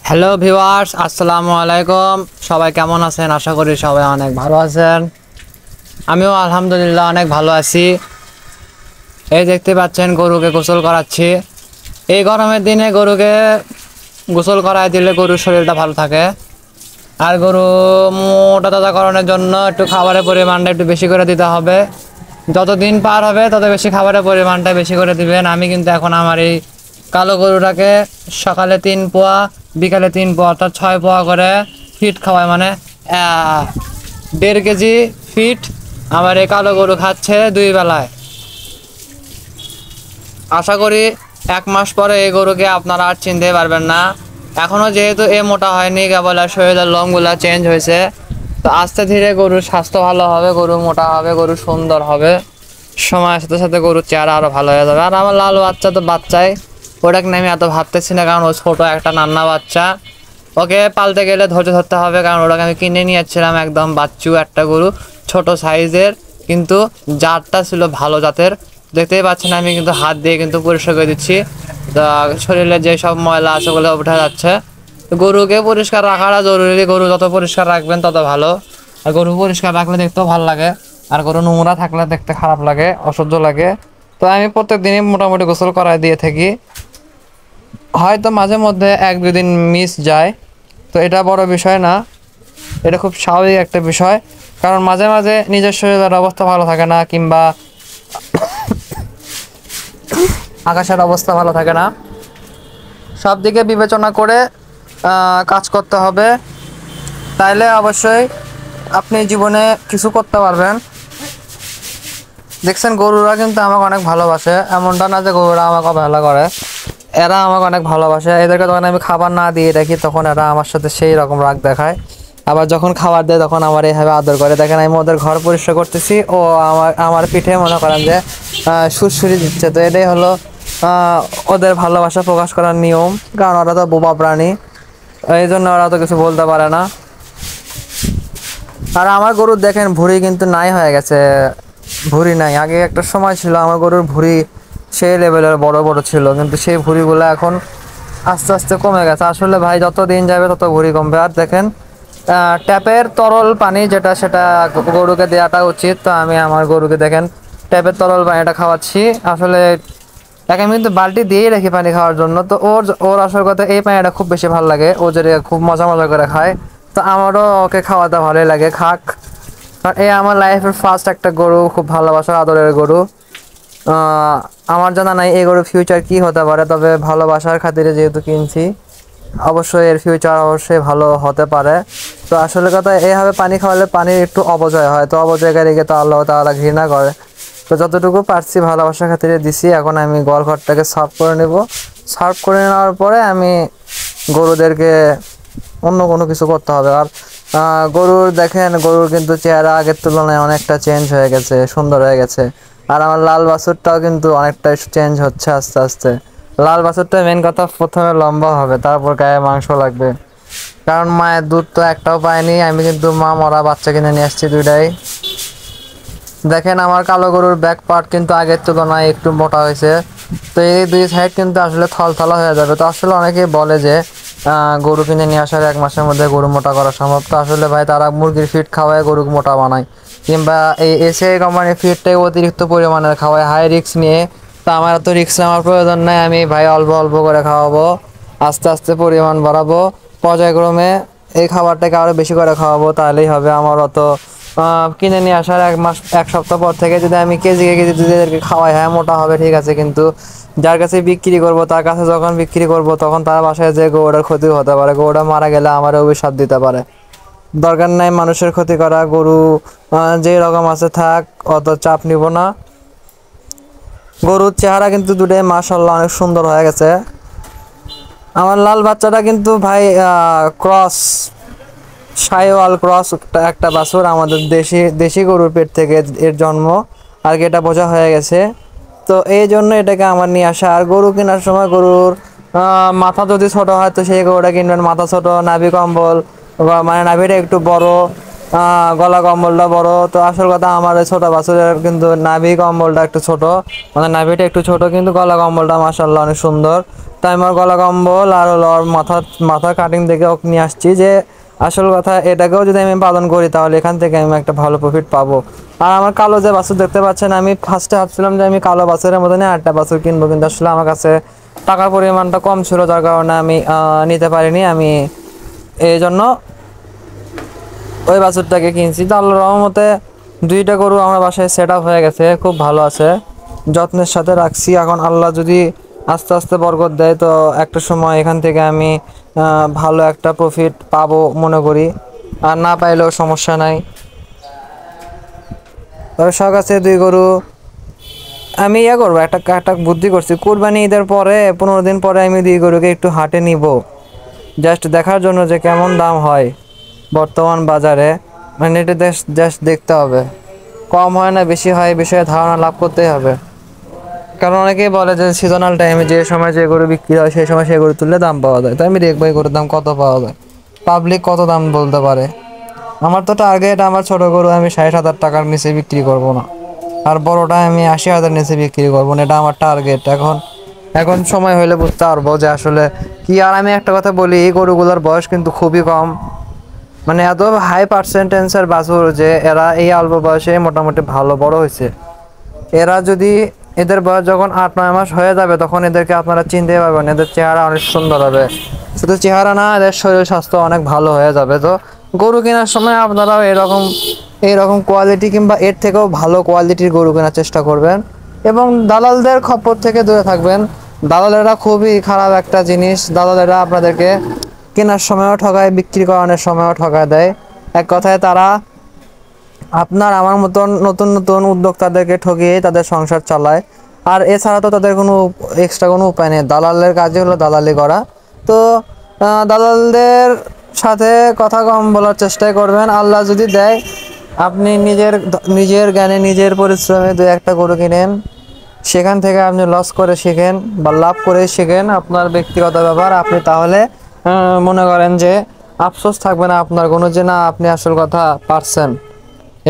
Hello viewers, আসসালামু আলাইকুম। সবাই কেমন আছেন? আশা করি সবাই অনেক ভালো আছেন। আমিও আলহামদুলিল্লাহ অনেক ভালো আছি। এই দেখতে পাচ্ছেন গরুকে গোসল করাচ্ছি। এই গরমের দিনে গরুকে গোসল করায় দিলে গরুর শরীরটা ভালো থাকে। আর গরু মোটা তাজাকরণের জন্য একটু খাবারের পরিমাণটা একটু বেশি করে দিতে হবে। যত দিন পার হবে তত বেশি খাবারের পরিমাণটা বেশি করে দিবেন। আমি কিন্তু এখন আমার এই কালো গরুটাকে সকালে 3 পোয়া, বিকালে 3 পোয়া, অর্থাৎ 6 পোয়া করে ফিট খাওয়াই, মানে 1.5 কেজি ফিট আমার এই কালো গরু খাচ্ছে 2 বেলায়। আশা করি 1 মাস পরে এই গরুকে আপনারা আর চিনতে পারবেন না। এখনও যেহেতু এ মোটা হয়নি, কেবল শরীরের লোমগুলা চেঞ্জ হয়েছে, তো আস্তে ধীরে গরুর স্বাস্থ্য ভালো হবে, গরু মোটা হবে, গরু সুন্দর হবে। সময়ের সাথে সাথে গরুর চেহারা আরও ভালো হয়ে যাবে। আর আমার লাল বাচ্চা তো বাচ্চাই, ওটাকে নিয়ে আমি এত ভাবতেছি না, কারণ ও ছোটো একটা নান্না বাচ্চা। ওকে পালতে গেলে ধৈর্য ধরতে হবে, কারণ ওটাকে আমি কিনে নিয়ে যাচ্ছিলাম একদম বাচ্চু একটা গরু, ছোট সাইজের, কিন্তু জাতটা ছিল ভালো জাতের। দেখতেই পাচ্ছেন আমি কিন্তু হাত দিয়ে কিন্তু পরিষ্কার করে দিচ্ছি, শরীরে যে সব ময়লা আছে ওগুলো উঠে যাচ্ছে। গরুকে পরিষ্কার রাখাটা জরুরি। গরু যত পরিষ্কার রাখবেন তত ভালো। আর গরু পরিষ্কার রাখলে দেখতেও ভালো লাগে, আর গরু নোংরা থাকলে দেখতে খারাপ লাগে, অসহ্য লাগে। তো আমি প্রত্যেক দিনই মোটামুটি গোসল করায় দিয়ে থাকি। হয়তো মাঝে মধ্যে 1-2 দিন মিস যায়, তো এটা বড় বিষয় না, এটা খুব স্বাভাবিক একটা বিষয়। কারণ মাঝে মাঝে নিজের শরীরের অবস্থা ভালো থাকে না, কিংবা আকাশের অবস্থা ভালো থাকে না। সব দিকে বিবেচনা করে কাজ করতে হবে, তাইলে অবশ্যই আপনি জীবনে কিছু করতে পারবেন। দেখছেন গরুরা কিন্তু আমাকে অনেক ভালোবাসে, এমনটা না যে গরুরা আমাকে অবহেলা করে। এরা আমাকে অনেক ভালোবাসে। এদেরকে যখন আমি খাবার না দিয়ে রাখি তখন এরা আমার সাথে সেই রকম রাগ দেখায়, আবার যখন খাবার দেয় তখন আমার এইভাবে আদর করে। দেখেন আমি ওদের ঘর পরিষ্কার করতেছি, ও আমার পিঠে মনে করেন যে সুরসুরি দিচ্ছে। তো এটাই হলো ওদের ভালোবাসা প্রকাশ করার নিয়ম, কারণ ওরা তো বোবা প্রাণী, এই জন্য ওরা তো কিছু বলতে পারে না। আর আমার গরুর দেখেন ভুঁড়ি কিন্তু নাই হয়ে গেছে, ভুঁড়ি নাই। আগে একটা সময় ছিল আমার গরুর ভুঁড়ি সেই লেভেলের বড় বড় ছিল, কিন্তু সেই ভুঁড়িগুলো এখন আস্তে আস্তে কমে গেছে। আসলে ভাই যত দিন যাবে তত ভুঁড়ি কমবে। আর দেখেন ট্যাপের তরল পানি যেটা, সেটা গরুকে দেওয়াটা উচিত। তো আমি আমার গরুকে দেখেন ট্যাপের তরল পানিটা খাওয়াচ্ছি। আসলে তাকে আমি কিন্তু বালতি দিয়েই রাখি পানি খাওয়ার জন্য। তো ওর আসল কথা এই পানিটা খুব বেশি ভালো লাগে, ও যে খুব মজা মজা করে খায়। তো আমারও ওকে খাওয়াতে ভালোই লাগে, খাক। কারণ এই আমার লাইফের ফার্স্ট একটা গরু, খুব ভালোবাসার আদরের গরু। আমার জানা নাই এই গরুর ফিউচার কি হতে পারে, তবে ভালোবাসার খাতিরে যেহেতু কিনছি, অবশ্যই এর ফিউচার অবশ্যই ভালো হতে পারে। তো আসলে কথা এইভাবে পানি খাওয়ালে পানির একটু অপচয় হয়, তো অপচয়কারীকে তো আল্লাহ তাআলা ঘৃণা করে। তো যতটুকু পারছি ভালোবাসার খাতিরে দিছি। এখন আমি ঘরটাকে সাফ করে নেব। সাফ করে নেওয়ার পরে আমি গরুদেরকে অন্য কোনো কিছু করতে হবে। আর গরুর দেখেন, গরুর কিন্তু চেহারা আগের তুলনায় অনেকটা চেঞ্জ হয়ে গেছে, সুন্দর হয়ে গেছে। আর আমার লাল বাছুরটাও কিন্তু অনেকটা চেঞ্জ হচ্ছে আস্তে আস্তে। লাল বাছুরটা মেন কথা প্রথমে লম্বা হবে, তারপর গায়ে মাংস লাগবে, কারণ মায়ের দুধ তো একটাও পায়নি। আমি কিন্তু মা মরা বাচ্চা কিনে নিয়ে আসছি দুইটাই। দেখেন আমার কালো গরুর ব্যাক পার্ট কিন্তু আগের তুলনায় একটু মোটা হয়েছে। তো এই 2 সাইড কিন্তু আসলে থলথলা হয়ে যাবে। তো আসলে অনেকেই বলে যে গরু কিনে নিয়ে আসার 1 মাসের মধ্যে গরু মোটা করা সম্ভব। তো আসলে ভাই তারা মুরগির ফিড খাওয়ায় গরু মোটা বানায়, কিংবা এই এসিআই কোম্পানির ফিডটাই অতিরিক্ত পরিমাণের খাওয়ায়, হাই রিস্ক নিয়ে। তো আমার এত রিস্ক নেওয়ার প্রয়োজন নাই, আমি ভাই অল্প অল্প করে খাওয়াবো, আস্তে আস্তে পরিমাণ বাড়াবো, পর্যায়ক্রমে এই খাবারটাকে আরও বেশি করে খাওয়াবো, তাহলেই হবে। আমার অত কিনে নিয়ে আসার 1 মাস 1 সপ্তাহ পর থেকে যদি আমি কেজি কেজি যদি এদেরকে খাওয়াই, হ্যাঁ মোটা হবে ঠিক আছে, কিন্তু যার কাছে বিক্রি করব তার কাছে যখন বিক্রি করব তখন তার বাসায় যে গরুটার ক্ষতি হতে পারে, গরুটা মারা গেলে আমার অভিশাপ দিতে পারে। দরকার নাই মানুষের ক্ষতি করা। গরু যে রকম আছে থাক, অত চাপ নিব না। গরুর চেহারা কিন্তু দুটোই মাশাআল্লাহ অনেক সুন্দর হয়ে গেছে। আমার লাল বাচ্চাটা কিন্তু ভাই ক্রস, শাইওয়াল ক্রস একটা বাছুর, আমাদের দেশি গরুর পেট থেকে এর জন্ম, আর কি এটা বোঝা হয়ে গেছে। তো এই জন্য এটাকে আমার নিয়ে আসা। আর গরু কেনার সময় গরুর মাথা যদি ছোট হয় তো সেই গরুটা কিনবেন মাথা ছোট, নাভি কম্বল, মানে নাভিটা একটু বড়, গলা কম্বলটা বড়। তো আসল কথা আমার ছোট বাছুরের কিন্তু নাভি কম্বলটা একটু ছোট, মানে নাভিটা একটু ছোট, কিন্তু গলা কম্বলটা মাশাআল্লাহ অনেক সুন্দর। তাই আমার গলা কম্বল আর হলো ওর মাথা কাটিং দেখে ওকে নিয়ে আসছি যে আসল কথা এটাকেও যদি আমি পালন করি তাহলে এখান থেকে আমি একটা ভালো প্রফিট পাবো। আর আমার কালো যে বাছুর দেখতে পাচ্ছেন, আমি ফার্স্টে ভাবছিলাম যে আমি কালো বাছুরের মতনই আরেকটা বাছুর কিনবো, কিন্তু আসলে আমার কাছে টাকার পরিমাণটা কম ছিল, যার কারণে আমি নিতে পারিনি। আমি এই জন্য ওই বাছুরটাকে কিনছি। তো আল্লাহর রহমতে দুইটা গরু আমার বাসায় সেট আপ হয়ে গেছে, খুব ভালো আছে, যত্নের সাথে রাখছি। এখন আল্লাহ যদি আস্তে আস্তে বরকত দেয় তো একটা সময় এখান থেকে আমি ভালো একটা প্রফিট পাবো মনে করি, আর না পাইলেও সমস্যা নাই। তবে শখ আছে দুই গরু। আমি করবো, একটা বুদ্ধি করছি, কুরবানি ঈদের পরে 15 দিন পরে আমি দুই গরুকে একটু হাটে নিব, জাস্ট দেখার জন্য যে কেমন দাম হয় বর্তমান বাজারে। মানে এটা জাস্ট দেখতে হবে, কম হয় না বেশি হয় বিষয়ে ধারণা লাভ করতেই হবে। কারণ অনেকেই বলে যে সিজনাল টাইমে যে সময় যে গরু বিক্রি হয় সেই সময় সেই গরু তুললে দাম পাওয়া যায়। তো আমি দেখবো এই গরুর দাম কত পাওয়া যায়, পাবলিক কত দাম বলতে পারে। আমার তো টার্গেট, আমার ছোট গরু আমি 60,000 টাকার নিচে বিক্রি করব না, আর বড়টা আমি 80,000 নিচে বিক্রি করবো না, এটা আমার টার্গেট। এখন সময় হলে বুঝতে পারবো যে আসলে কি। আর আমি একটা কথা বলি, এই গরুগুলোর বয়স কিন্তু খুবই কম, মানে এত হাই পার্সেন্টেজের বাছুর যে এরা এই অল্প বয়সে মোটামুটি ভালো বড় হয়েছে। এরা যদি এদের বয়স যখন 8-9 মাস হয়ে যাবে তখন এদেরকে আপনারা চিনতে পারবেন, এদের চেহারা অনেক সুন্দর হবে। শুধু চেহারা না, এদের শরীর স্বাস্থ্য অনেক ভালো হয়ে যাবে। তো গরু কেনার সময় আপনারাও এইরকম কোয়ালিটি কিংবা এর থেকেও ভালো কোয়ালিটির গরু কেনার চেষ্টা করবেন, এবং দালালদের খপ্পর থেকে দূরে থাকবেন। দালালেরা খুবই খারাপ একটা জিনিস। দালালেরা আপনাদেরকে কেনার সময়ও ঠকায়, বিক্রি করানোর সময়ও ঠকায় দেয়। এক কথায় তারা আপনার আমার মতন নতুন নতুন উদ্যোক্তাদেরকে ঠকিয়ে তাদের সংসার চালায়। আর এছাড়া তো তাদের কোনো এক্সট্রা কোনো উপায় নেই, দালালের কাজই হলো দালালি করা। তো দালালদের সাথে কথা কম বলার চেষ্টাই করবেন। আল্লাহ যদি দেয় আপনি নিজের জ্ঞানে নিজের পরিশ্রমে 2-1টা গরু কিনেন, সেখান থেকে আপনি লস করে শেখেন বা লাভ করে শেখেন, আপনার ব্যক্তিগত ব্যাপার। আপনি তাহলে মনে করেন যে আফসোস থাকবে না আপনার কোনো, যে না আপনি আসল কথা পারছেন।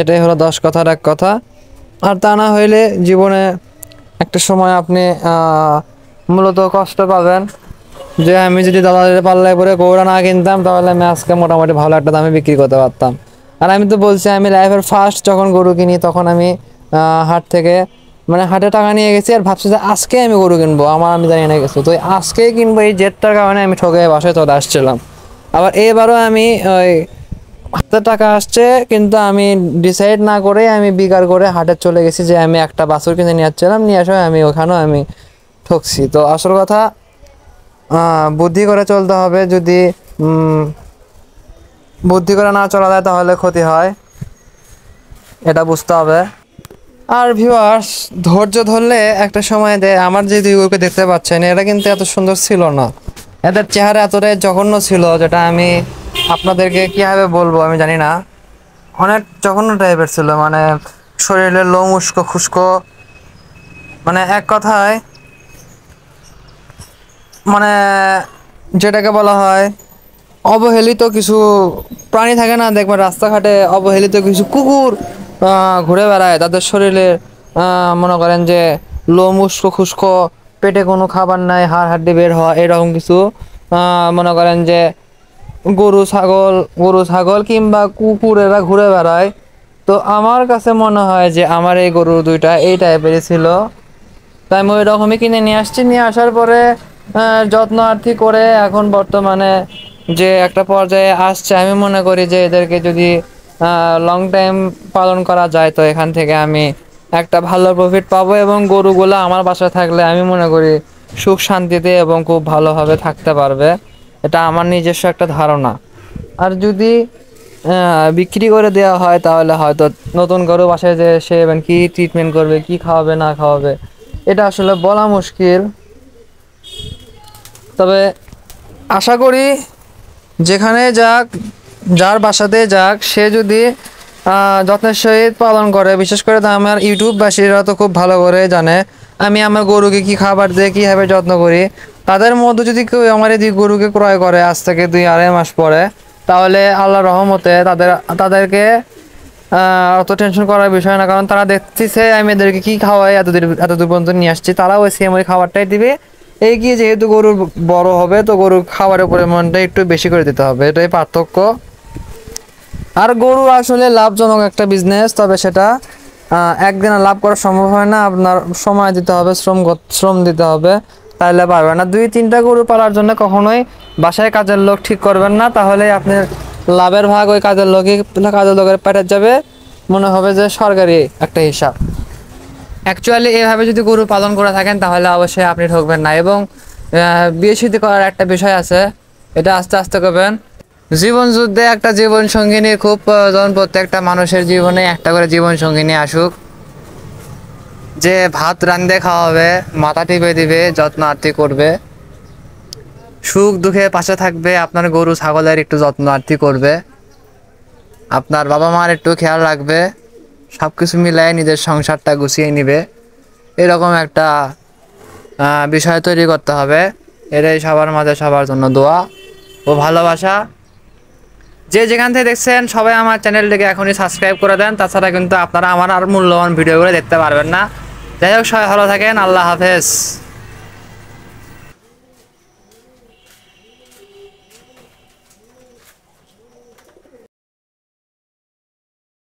এটাই হলো 10 কথার এক কথা। আর তা না হইলে জীবনে একটা সময় আপনি মূলত কষ্ট পাবেন, যে আমি যদি দালালের পাল্লায় পরে গরুটা না কিনতাম তাহলে আমি আজকে মোটামুটি ভালো একটা দামে বিক্রি করতে পারতাম। আর আমি তো বলছি আমি লাইফের ফার্স্ট যখন গরু কিনি তখন আমি হাট থেকে মানে হাটে টাকা নিয়ে গেছি, আর ভাবছি যে আজকে আমি গরু কিনবো, আমি জানি না কিছু, তো আজকেই কিনবো এই জেদটার কারণে আমি ঠকে বাসায় চলে আসছিলাম। আবার এবারও আমি ওই হাতে টাকা আসছে কিন্তু আমি ডিসাইড না করে আমি বিকার করে হাটে চলে গেছি, যে আমি একটা বাছুর কিনে নিয়ে আসছিলাম, নিয়ে আসা আমি ওখানেও আমি ঠকছি। তো আসল কথা বুদ্ধি করে চলতে হবে, যদি বুদ্ধি করে না চলা যায় তাহলে ক্ষতি হয়, এটা বুঝতে হবে। আর ভিউয়ার্স, ধৈর্য ধরলে একটা সময় দেয়। আমার যে দুইগুলোকে দেখতে পাচ্ছেন এরা কিন্তু এত সুন্দর ছিল না, এদের চেহারা এতটাই জঘন্য ছিল যেটা আমি আপনাদেরকে কীভাবে বলবো আমি জানি না। অনেক জঘন্য টাইপের ছিল, মানে শরীরের লোম উস্কো খুস্কো, মানে এক কথায় মানে যেটাকে বলা হয় অবহেলিত কিছু প্রাণী থাকে না, দেখবেন রাস্তাঘাটে অবহেলিত কিছু কুকুর ঘুরে বেড়ায়, তাদের শরীরে মনে করেন যে লোম উস্কো খুস্কো, পেটে কোনো খাবার নাই, হাড় হাড্ডি বের হওয়া, এরকম কিছু মনে করেন যে গরু ছাগল কিংবা কুকুরেরা ঘুরে বেড়ায়। তো আমার কাছে মনে হয় যে আমার এই গরু দুইটা এই টাইপেরই ছিল, তাই আমি ওই রকমই কিনে নিয়ে আসছি। নিয়ে আসার পরে যত্ন আরতি করে এখন বর্তমানে যে একটা পর্যায়ে আসছে, আমি মনে করি যে এদেরকে যদি লং টাইম পালন করা যায় তো এখান থেকে আমি একটা ভালো প্রফিট পাবো, এবং গরুগুলো আমার বাসায় থাকলে আমি মনে করি সুখ শান্তিতে এবং খুব ভালোভাবে থাকতে পারবে, এটা আমার নিজস্ব একটা ধারণা। আর যদি বিক্রি করে দেওয়া হয় তাহলে হয়তো নতুন গরু বাসায় যে সে কি ট্রিটমেন্ট করবে, কি খাওয়াবে না খাওয়াবে, এটা আসলে বলা মুশকিল। তবে আশা করি যেখানে যাক, যার বাসাতে যাক, সে যদি যত্নের সহিত পালন করে, বিশেষ করে তো আমার ইউটিউববাসীরা তো খুব ভালো করে জানে আমি আমার গরুকে কি খাবার দিয়ে কীভাবে যত্ন করি। তাদের মধ্যে যদি কেউ আমার এই গরুকে ক্রয় করে আজ থেকে 2-2.5 মাস পরে, তাহলে আল্লাহ রহমতে তাদেরকে অত টেনশন করার বিষয় না, কারণ তারা দেখতেছে আমি এদেরকে কী খাওয়াই এতদূর পর্যন্ত নিয়ে আসছি, তারাও ওই সেম ওই খাবারটাই দিবে এই কি যেহেতু গরু বড় হবে তো গরুর খাবারের পরিমাণটা একটু বেশি করে দিতে হবে, এটাই পার্থক্য। আর গরু আসলে লাভজনক একটা বিজনেস, তবে সেটা একদিনে লাভ করা সম্ভব হয় না, আপনার সময় দিতে হবে, শ্রম দিতে হবে, তাইলে পারবে না। 2-3টা গরু পালার জন্য কখনোই বাসায় কাজের লোক ঠিক করবেন না, তাহলে আপনার লাভের ভাগ ওই কাজের লোকের পেটে যাবে, মনে হবে যে সরকারি একটা হিসাব। অ্যাকচুয়ালি এভাবে যদি গরু পালন করে থাকেন তাহলে অবশ্যই আপনি ঠকবেন না। এবং বিয়ে শাদী করার একটা বিষয় আছে, এটা আস্তে আস্তে করবেন। জীবন যুদ্ধে একটা জীবন সঙ্গিনী খুব প্রয়োজন, প্রত্যেকটা মানুষের জীবনে একটা করে জীবন সঙ্গিনী আসুক, যে ভাত রান্ধে খাওয়াবে, মাথা টিপে দিবে, যত্ন আত্তি করবে, সুখ দুঃখে পাশে থাকবে, আপনার গরু ছাগলের একটু যত্ন আত্তি করবে, আপনার বাবা মার একটু খেয়াল রাখবে, সব কিছু মিলাই নিজের সংসারটা গুছিয়ে নিবে, এরকম একটা বিষয় তৈরি করতে হবে। এটাই সবার মাঝে সবার জন্য দোয়া ও ভালোবাসা। যে যেখান থেকে দেখছেন সবাই আমার চ্যানেলটিকে এখনই সাবস্ক্রাইব করে দেন, তাছাড়া কিন্তু আপনারা আমার আর মূল্যবান ভিডিওগুলো দেখতে পারবেন না। যাই হোক, সবাই ভালো থাকেন, আল্লাহ হাফেজ।